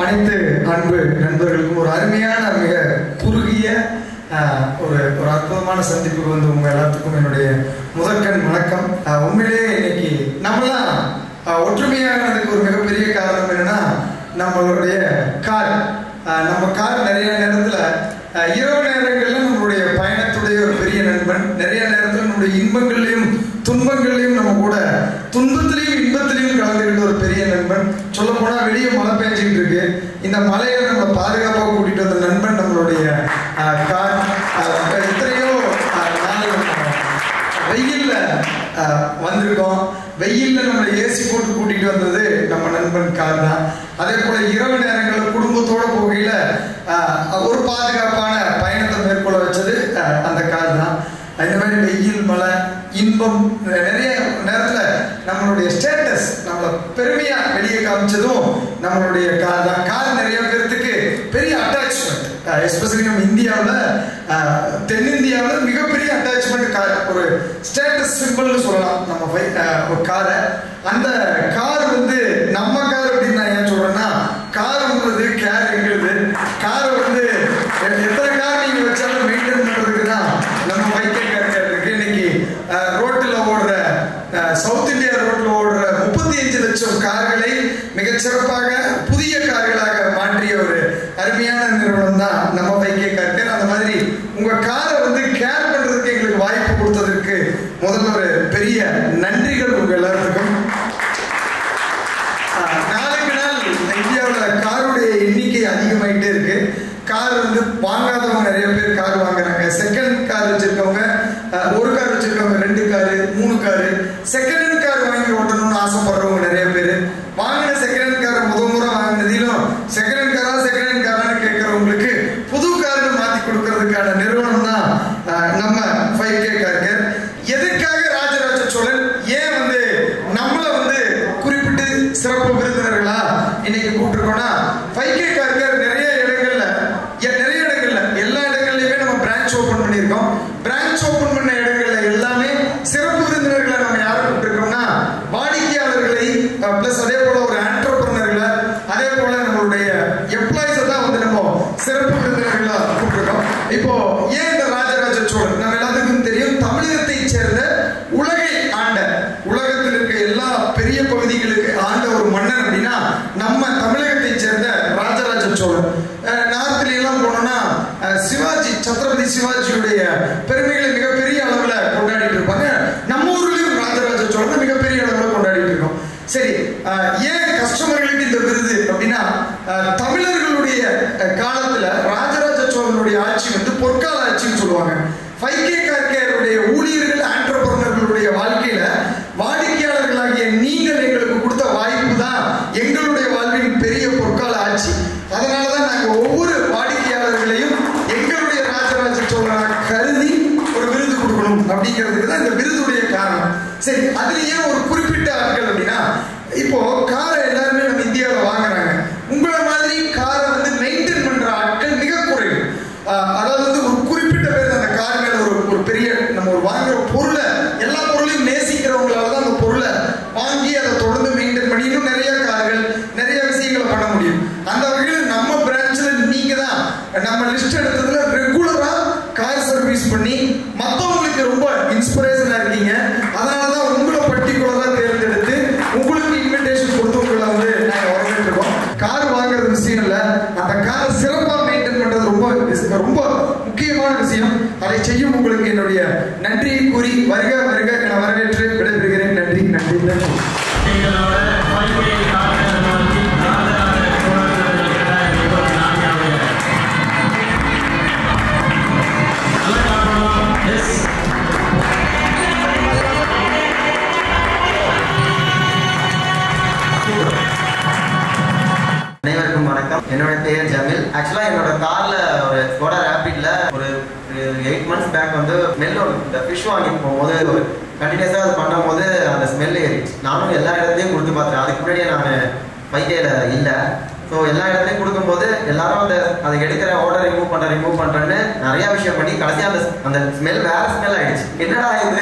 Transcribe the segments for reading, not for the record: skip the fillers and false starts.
அனைத்து அன்பு நண்பர்களுக்கும் ஒரு அருமையான மிக குறுகிய ஒரு அற்புதமான சந்திப்புக்கு வந்து உங்க எல்லாத்துக்கும் என்னுடைய முதற்கண் வணக்கம். உண்மையிலேயே இன்னைக்கு நம்மளாம் ஒற்றுமையானதுக்கு ஒரு மிகப்பெரிய காரணம் என்னன்னா நம்மளுடைய கார். நம்ம கார் நிறைய நேரத்துல இரவு நேரங்கள்ல நம்மளுடைய பயணத்துடைய ஒரு பெரிய நண்பன். நிறைய நேரத்துல நம்மளுடைய இன்பங்கள்லையும் துன்பங்கள்லையும் நம்ம கூட துன்பத்திலையும் இன்பத்திலையும் கலந்துக்கிட்ட ஒரு பெரிய நண்பன். சொல்ல போனா வெளியே மழை பெஞ்சிட்டு இருக்கு, இந்த மலையில நம்ம பாதுகாப்பாக கூட்டிட்டு வந்த நண்பன் நம்மளுடைய கார். எத்தனையோ நாள் வெயில்ல வந்திருக்கோம், வெயில்ல நம்மளை ஏசி போட்டு கூட்டிட்டு வந்தது நம்ம நண்பன் கார் தான். அதே போல இரவு நேரங்களில் குடும்பத்தோட போகையில ஒரு பாதுகாப்பான பயணத்தை மேற்கொள்ள வச்சது அந்த கார் தான். இந்த மாதிரி வெயில் மழை இன்பம் நிறைய நேரத்துல நம்மளுடைய ஸ்டேட்டஸ் நம்மளை பெருமையா வெளியே காமிச்சதும் நம்மளுடைய கார் தான். கார் நிறைய பேர்த்துக்கு பெரிய அட்டாச்மெண்ட், எஸ்பெஷலி நம்ம இந்தியாவில் தென்னிந்தியாவில் மிகப்பெரிய அட்டாச்மெண்ட் கார். ஒரு ஸ்டேட்டஸ் சிம்பிள்னு சொல்லலாம் நம்ம ஒரு காரை. அந்த கார் வந்து நம்ம கார் அப்படின்னு நான் ஏன் சொல்றேன்னா, காருங்கிறது கேர் எங்கிறது. காரை வந்து எத்தனை கார் நீங்க வச்சாலும் மெயின்டைன் பண்றதுக்கு தான் நம்ம பைக்கே கார் இருக்கு. இன்னைக்கு ரோட்டில் ஓடுற சவுத் இந்தியா ரோட்ல ஓடுற 35 லட்சம் கார்களை மிகச்சிறப்பாக புதிய கார்களாக மாற்றிய ஒரு அருமையான நிறுவனம் தான் நம்ம பைக்கே கார். அந்த மாதிரி உங்க காரை வந்து கேர் பண்றதுக்கு எங்களுக்கு வாய்ப்பு கொடுத்ததற்கு முதல்ல ஒரு பெரிய நன்றிகள் உங்க எல்லாருக்கும். நாளுக்கு நாள் இந்தியாவில் காருடைய எண்ணிக்கை அதிகமாயிட்டே இருக்கு. கார் வந்து வாங்காதவங்க நிறைய பேர் கார் வாங்குறாங்க. செகண்ட் கார் வச்சிருக்கவங்க, ஒரு கார் வச்சிருக்கவங்க 2 car 3 car, second hand car வாங்கி ஓட்டணும்னு ஆசைப்படுறவங்க நிறைய பேர். வாங்கின செகண்ட் ஹேண்ட் காரை முறை வாங்கினதிலும் செகண்ட் ஹேண்ட் காரான்னு கேட்கறவங்களுக்கு புது கார்னு மாத்தி கொடுக்கறதுக்கான நிறுவனம் தான் நம்ம 5K கார்கள். எதுக்காக ராஜராஜ சோழன் ஏன் வந்து நம்மள வந்து குறிப்பிட்டு சிறப்பு விருந்தினர்களா இன்னைக்கு கூப்பிட்டுருக்கோம்னா, 5K கார்கள் நிறைய இடங்கள்ல எல்லா இடங்கள்லயுமே நம்ம பிரான்ச் ஓபன் பண்ணியிருக்கோம். பிரான்ச் ஓபன் பண்ண இடங்கள்ல எல்லாமே சிறப்பு விருந்தினர்களை நம்ம யாரை கூப்பிட்டுருக்கோம்னா, வாடிக்கையாளர்களை பிளஸ் அதே போல ஒரு ஆண்டர்பிரனர்களை அதே போல நம்மளுடைய எம்ப்ளாயிஸை தான் வந்து நம்ம சிறப்பு விருந்தினர்களா கூப்பிட்டுருக்கோம். இப்போ ஏன் இந்த ராஜராஜ சோழன் நம்ம எல்லாத்துக்கும் தெரியும், தமிழகத்தை சேர்ந்த உலகை ஆண்ட, உலகத்தில் இருக்க எல்லா பெரிய பகுதிகளுக்கு ஆண்ட ஒரு மன்னன் அப்படின்னா நம்ம தமிழகத்தை சேர்ந்த ராஜராஜ சோழன். நார்த்ல எல்லாம் போனோம்னா சிவாஜி, சத்ரபதி சிவாஜியுடைய பெருமைகளை மிகப்பெரிய அளவுல கொண்டாடிட்டு இருப்பாங்க. நம்ம ஊர்லயும் ராஜராஜ சோழன் மிகப்பெரிய அளவுல கொண்டாடிட்டு இருக்கோம். சரி, ஏன் கஸ்டமர்களுக்கு இந்த விருது அப்படின்னா, தமிழர்களுடைய காலத்துல ராஜராஜ சோழனுடைய ஆட்சி வந்து பொற்கால ஆட்சின்னு சொல்லுவாங்க. 5K கார்கேருடைய ஊழியர்கள் ஆண்டர்பிரனர்களுடைய வாழ்க்கையில வாடிக்கையாளர்களாகிய நீங்கள் எங்களுக்கு கொடுத்த வாய்ப்பு தான் எங்களுடைய வாழ்வின் பெரிய பொற்கால ஆட்சி. அதனாலதான் நாங்க ஒவ்வொரு வாடிக்கையாளர்களையும் எங்களுடைய ராஜராஜ சோழனாக கருதி ஒரு விருது கொடுக்கணும் அப்படிங்கிறதுக்கு தான் இந்த விருதுடைய காரணம். சரி, அதுலயே ஒரு குறிப்பிட்ட ஆட்கள் அப்படின்னா, இப்போ காரை எல்லாருமே நம்ம இந்தியாவில் வாங்குறாங்க. உங்களை மாதிரி காரை வந்து மெயின்டைன் பண்ற ஆட்கள் மிக குறைவு. அதாவது வந்து ஒரு குறிப்பிட்ட பேர் அந்த கார் மேல ஒரு பெரிய நம்ம ஒரு வாங்குற பொருளை, எல்லா பொருளையும் நேசிக்கிறவங்களால தான் அந்த பொருளை வாங்கி அதை தொடர்ந்து மெயின்டைன் பண்ணி இன்னும் நிறைய கார்கள் நிறைய விஷயங்களை பண்ண முடியும். அந்த வகையில் நம்ம பிரான்ச்ல நீங்க தான் நம்ம லிஸ்ட் எடுத்ததுல ரெகுலரா கார் சர்வீஸ் பண்ணி மற்றவங்களுக்கு ரொம்ப இன்ஸ்பிரேஷனா இருக்கீங்க. அதனாலதான் உங்களை பர்டிகுலரா தேர்ந்தெடுத்து உங்களுக்கு இன்விடேஷன் கொடுத்து உங்களை வந்து நாங்க வரவேற்று இருக்கோம். கார் வாங்குறது விஷயம் இல்ல, அந்த காரை சிறப்பா மெயின்டைன் பண்றது ரொம்ப முக்கியமான விஷயம். அதை செய்யும் உங்களுக்கு என்னுடைய நன்றியை கூறி வருக வருக என வரவேற்று விடைபெறுகிறேன். நன்றி நன்றி நன்றி. அனைவருக்கும் வணக்கம். என்னோட பேர் ஜமில். ஆக்சுவலா என்னோட கார்ல ஒரு ஸ்கோடா ரேபிட்ல ஒரு 8 months பேக் வந்து ஸ்மெல் இந்த ஃபிஷ் வாங்கிட்டு போகும்போது ஒரு கண்டினியூஸா அது பண்ணும் போது அந்த ஸ்மெல் ஏறிடுச்சு. நானும் எல்லா இடத்தையும் கொடுத்து பார்த்தேன். அதுக்கு முன்னாடியே நான் 5Kல இல்லை. ஸோ எல்லா இடத்தையும் கொடுக்கும்போது எல்லாரும் அதை எடுக்கிற ஆர்டர் ரிமூவ் பண்றேன்னு நிறைய விஷயம் பண்ணி கடைசியா அந்த ஸ்மெல் வேற ஸ்மெல் ஆயிடுச்சு. என்னடா இது,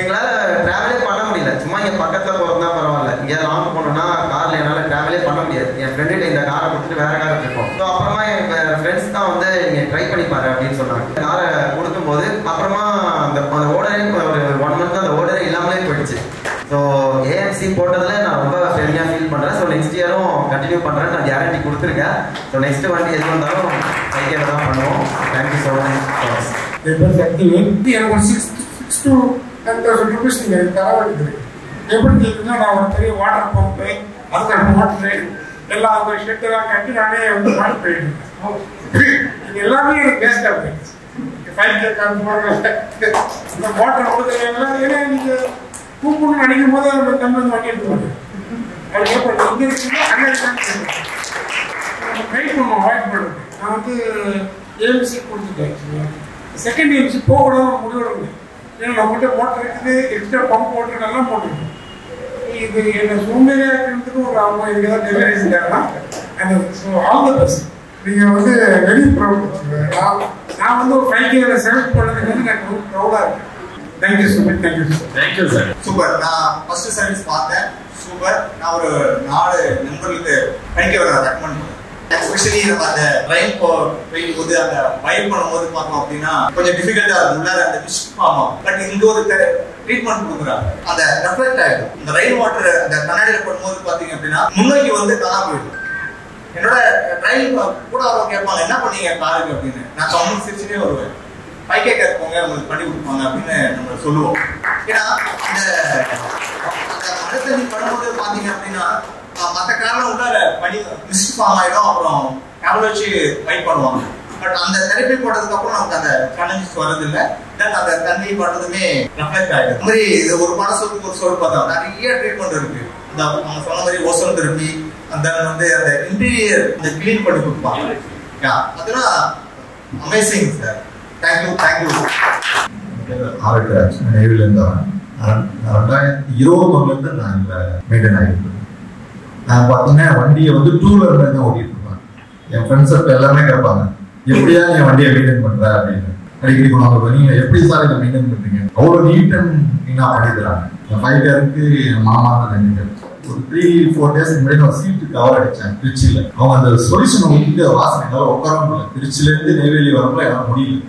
எங்களால் ட்ராவலே பண்ண முடியல. சும்மா இங்கே பக்கத்தில் போகிறதா பரவாயில்ல, இங்கே லாங் போனோம்னா காரில் என்னால் ட்ராவலே பண்ண முடியாது. என் ஃப்ரெண்டுகிட்ட இந்த காரை கொடுத்துட்டு வேற கார் வச்சிருக்கோம். ஸோ அப்புறமா எங்கள் ஃப்ரெண்ட்ஸ் தான் வந்து நீங்கள் ட்ரை பண்ணி பாரு அப்படின்னு சொன்னாங்க. காரை கொடுக்கும்போது அப்புறமா அந்த ஓடரே ஒரு 1 மந்த் அந்த ஓடரே இல்லாமலே போயிடுச்சு. ஸோ ஏஎம்சி போட்டதில் நான் ரொம்ப பெருமையாக ஃபீல் பண்ணுறேன். ஸோ நெக்ஸ்ட் இயரும் கண்டினியூ பண்ணுறேன். நான் கேரண்டி கொடுத்துருக்கேன். ஸோ நெக்ஸ்ட் வண்டி எது வந்தாலும் சைக்கிள் தான் பண்ணுவோம். Thank you so much. எனக்கு ஒரு 6 to 10,000 rupees நீங்கள் தர வேண்டியது. எப்படி கேட்குன்னா நான் ஒரு பெரிய வாட்டர் பம்பு, அதுக்கான மோட்டரு எல்லாம் அந்த ஷெட்டெல்லாம் கட்டி நானே வந்து வாங்கி போயிட்டு இது எல்லாமே எனக்கு வேஸ்ட் ஆகுது. 5K கார் போடுறது இந்த மோட்டரை கொடுக்குறீங்களா? ஏன்னா நீங்கள் கூப்பிட்டு நினைக்கும் போது அந்த தமிழ் வாங்கி எடுத்துவாங்க. அது ஏற்படுது இங்கே இருக்குன்னா அங்கே இருக்கான்னு ட்ரை பண்ணுவோம் அவாய்ட் பண்ணுறது. நான் வந்து ஏஎம்சி கொடுத்துட்டேன். செகண்ட் ஏஎம்சி போகக்கூடாது முடிவு. ஏன்னா நம்மகிட்ட மோட்டர் இருக்குது, எக்ஸ்ட்ரா பம்ப் மோட்டர் எல்லாம் போட்டுருக்கோம். இது என்ன சூழ்நிலையாக இருக்கிறதுக்கு ஒரு அவங்க இதுக்கு தான் டெலிவரி செஞ்சாங்கன்னா ஸோ ஆல் த பெஸ்ட். நீங்கள் வந்து வெரி ப்ரௌட். நான் வந்து ஒரு 5K செலக்ட் பண்ணதுக்கு வந்து எனக்கு ரொம்ப ப்ரௌடாக இருக்கேன். Thank you so much. Thank you sir. Super. நான் ஃபர்ஸ்ட் சர்வீஸ் பார்த்தேன். சூப்பர். நான் ஒரு 4 நண்பர்களுக்கு 5K ரெக்கமெண்ட் பண்ணேன். எஸ்பெஷலி நம்ம அந்த ட்ரைன் போது அந்த வைப் பண்ணும்போது பார்த்தோம் அப்படின்னா கொஞ்சம் டிஃபிகல்ட்டா இருக்கும். உள்ளார அந்த மிஸ்ட் ஆமாம். பட் இங்க ஒரு ட்ரீட்மெண்ட் கொடுக்குறாங்க. அந்த ரெஃப்ளெக்ட் ஆகிடும். இந்த ரெயின் வாட்டர் அந்த கண்ணாடியில் படும்போது பார்த்தீங்க அப்படின்னா முன்னோக்கி வந்து காணா போயிடும். என்னோட ட்ரைன் கூட அவங்க கேட்பாங்க என்ன பண்ணீங்க காருக்கு அப்படின்னு. நான் கம்மன் சிரிச்சுட்டே வருவேன். 5K கேட்போங்க உங்களுக்கு பண்ணி கொடுப்பாங்க அப்படின்னு நம்ம சொல்லுவோம். ஏன்னா அந்த மழை தண்ணி படும்போது பார்த்தீங்க அப்படின்னா மற்ற காரணம் உள்ளார பனி மிஸ்ட் ஃபார்ம் ஆகிடும். அப்புறம் கேபிள் வச்சு வைப் பண்ணுவாங்க. பட் அந்த தெரப்பி போட்டதுக்கு அப்புறம் நமக்கு அந்த சேலஞ்சஸ் வர்றது இல்லை. தென் அந்த தண்ணி படுறதுமே ரெஃப்ளெக்ட் ஆகிடும். இந்த மாதிரி இது ஒரு படத்துக்கு ஒரு சொல் பார்த்தா நிறைய ட்ரீட்மெண்ட் இருக்கு. இந்த அவங்க சொன்ன மாதிரி ஓசோன் தெரப்பி, அந்த வந்து அந்த இன்டீரியர் அந்த கிளீன் பண்ணி கொடுப்பாங்க. அதெல்லாம் அமேசிங் சார். தேங்க்யூ. ஆர்கிராஜ் நெய்விலேருந்து வரேன். 2021 நான் இங்கே மெயின்டைன் ஆகிட்டு. நான் பார்த்தீங்கன்னா வண்டியை வந்து 2 வீலர் தான் ஓட்டிட்டு இருப்பேன். என் ஃப்ரெண்ட்ஸ் எல்லாருமே கேட்பாங்க எப்படியா நீ வண்டியை மெயின்டைன் பண்ற அப்படின்னு. அடிக்கடி கொண்டாந்து நீங்க எப்படி சார் இதை மெயின்டைன் பண்றீங்க? அவ்வளோ நீட் அண்ட் கிளீனா பண்ணிடுறாங்க. என் 5 பேருக்கு என் மாமா தான் 2 பேர். ஒரு 3-4 days முன்னாடி நான் சீட்டு கவர் அடிச்சேன் திருச்சியில. அவங்க அந்த சொல்யூஷன் ஊட்டிட்டு வாசனை என்னால உட்கார முடியல. திருச்சியில இருந்து நெய்வேலி வரப்போ என்னால முடியல.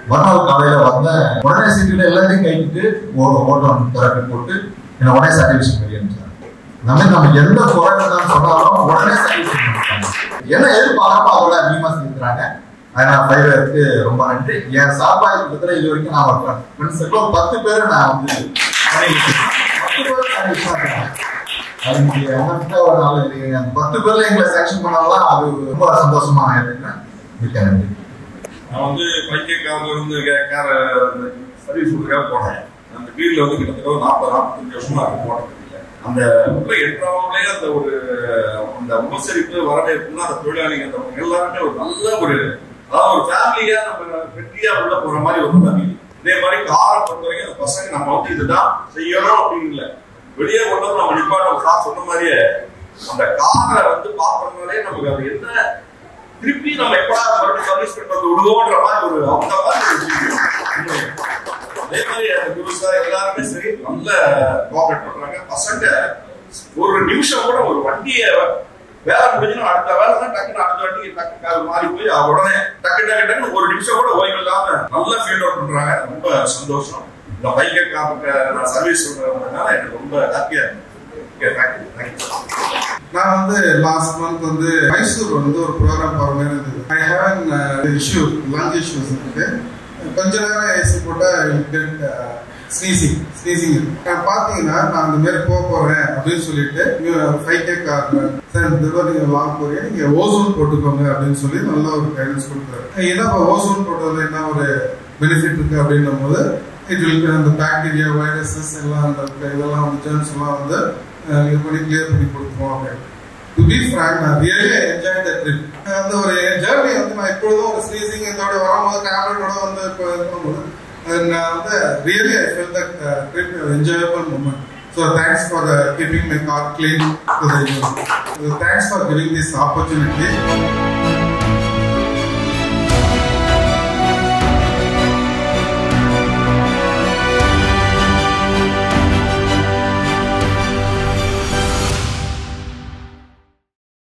மறுநாள் காலையில வந்தேன். உடனே சீட்டுல எல்லாத்தையும் கைட்டு ஓட்டம் தெரப்பி போட்டு என்ன உடனே சாட்டிஸ்ஃபேக்ஷன் பண்ணி அனுப்பிச்சாங்க. நம்ம எந்த குறை சொன்னாலும் உடனே சாட்டிஸ்ஃபேக்ஷன் பண்ணுறாங்க. என்ன எதிர்பார்க்காம அதோட அதிகமா செஞ்சுக்கிறாங்க. அதனால 5 பேருக்கு ரொம்ப நன்றி. என் சாப்பாடு கிட்டத்தட்ட இது வரைக்கும் நான் ஒரு ஃப்ரெண்ட்ஸுக்கு 10 பேர் நான் வந்து 10 பேர் சாட்டிஸ்ஃபேக்ஷன். அதுக்கு அவங்ககிட்ட ஒரு நாள் அந்த 10 பேர்ல எங்களை செலக்ஷன் பண்ணாலும் அது ரொம்ப சந்தோஷமா இருக்கேன். மிக்க நன்றி. நான் வந்து 5K கார்ல இருந்து கார சர்வீஸ் கொடுக்கறதுக்காக போனேன். அந்த ஃபீல்ட்ல வந்து கிட்டத்தட்ட 40-45 வருஷமா இருக்கு போனது. அந்த எட்டாவதுலேயே அந்த ஒரு அந்த உபசரிப்பு வரவேற்புன்னா அந்த தொழிலாளிகள் அந்த எல்லாருமே ஒரு நல்ல ஒரு அதாவது ஒரு ஃபேமிலியா நம்ம வெற்றியா உள்ள போற மாதிரி ஒரு ஃபேமிலி. இதே மாதிரி காரை பொறுத்த வரைக்கும் அந்த பசங்க நம்ம வந்து இதுதான் செய்யணும் அப்படின்னு இல்லை. வெளியே கொண்டு வந்து நம்ம நிப்பாட்ட சார் சொன்ன மாதிரியே அந்த காரை வந்து பார்க்கறதுனாலே நமக்கு அது என்ன திருப்பி நம்ம எப்படா மறுபடியும் சர்வீஸ் பண்ணி வந்து விடுவோன்ற மாதிரி ஒரு அந்த மாதிரி அதே மாதிரி அந்த குருசா எல்லாருமே சரி நல்ல கோஆபரேட் பண்றாங்க. பசங்க ஒரு நிமிஷம் கூட ஒரு வண்டியை வேலை முடிஞ்சுன்னா அடுத்த வேலை தான் டக்குன்னு அடுத்த வண்டிக்கு டக்கு மாறி போய் உடனே டக்கு ஒரு நிமிஷம் கூட ஓய்வு இல்லாம நல்ல ஃபீல்ட் அவுட் பண்றாங்க. ரொம்ப சந்தோஷம். இந்த 5K காருக்கு நான் சர்வீஸ் பண்றதுனால எனக்கு ரொம்ப ஹாப்பியா இருக்கு. நான் வந்து லாஸ்ட் மந்த் வந்து மைசூர் வந்து ஒரு ப்ரோக்ராம் போற மாதிரி இருந்தது. I have an issue, lung issues இருக்கு. கொஞ்ச நேரம் ஏசி போட்டா ஸ்னீசிங் நான் பாத்தீங்கன்னா நான் அந்த மாதிரி போறேன் அப்படின்னு சொல்லிட்டு 5K கார் சார் இந்த நீங்க வாங்க போறீங்க, நீங்க ஓசோன் போட்டுக்கோங்க அப்படின்னு சொல்லி நல்ல ஒரு கைடன்ஸ் கொடுத்தாரு. ஏன்னா ஓசோன் போட்டதுல என்ன ஒரு பெனிஃபிட் இருக்கு அப்படின்னும் போது அந்த பாக்டீரியா வைரஸஸ் எல்லாம் அந்த இதெல்லாம் வந்து ஜெர்ம்ஸ் எல்லாம் வந்து இது பண்ணி கிளியர் பண்ணி கொடுப்போம் அப்படின்னு. டு பி ஃப்ராங்க் நான் ரியலி என்ஜாய் த ட்ரிப். அந்த ஒரு ஜேர்னி வந்து நான் எப்பொழுதும் ஒரு ஸ்னீசிங் இதோட வரும்போது டேப்லெட்டோட வந்து இப்போ இருக்கும்போது நான் வந்து really I feel that trip enjoyable moment. So thanks for keeping my car clean. Thanks for giving this opportunity.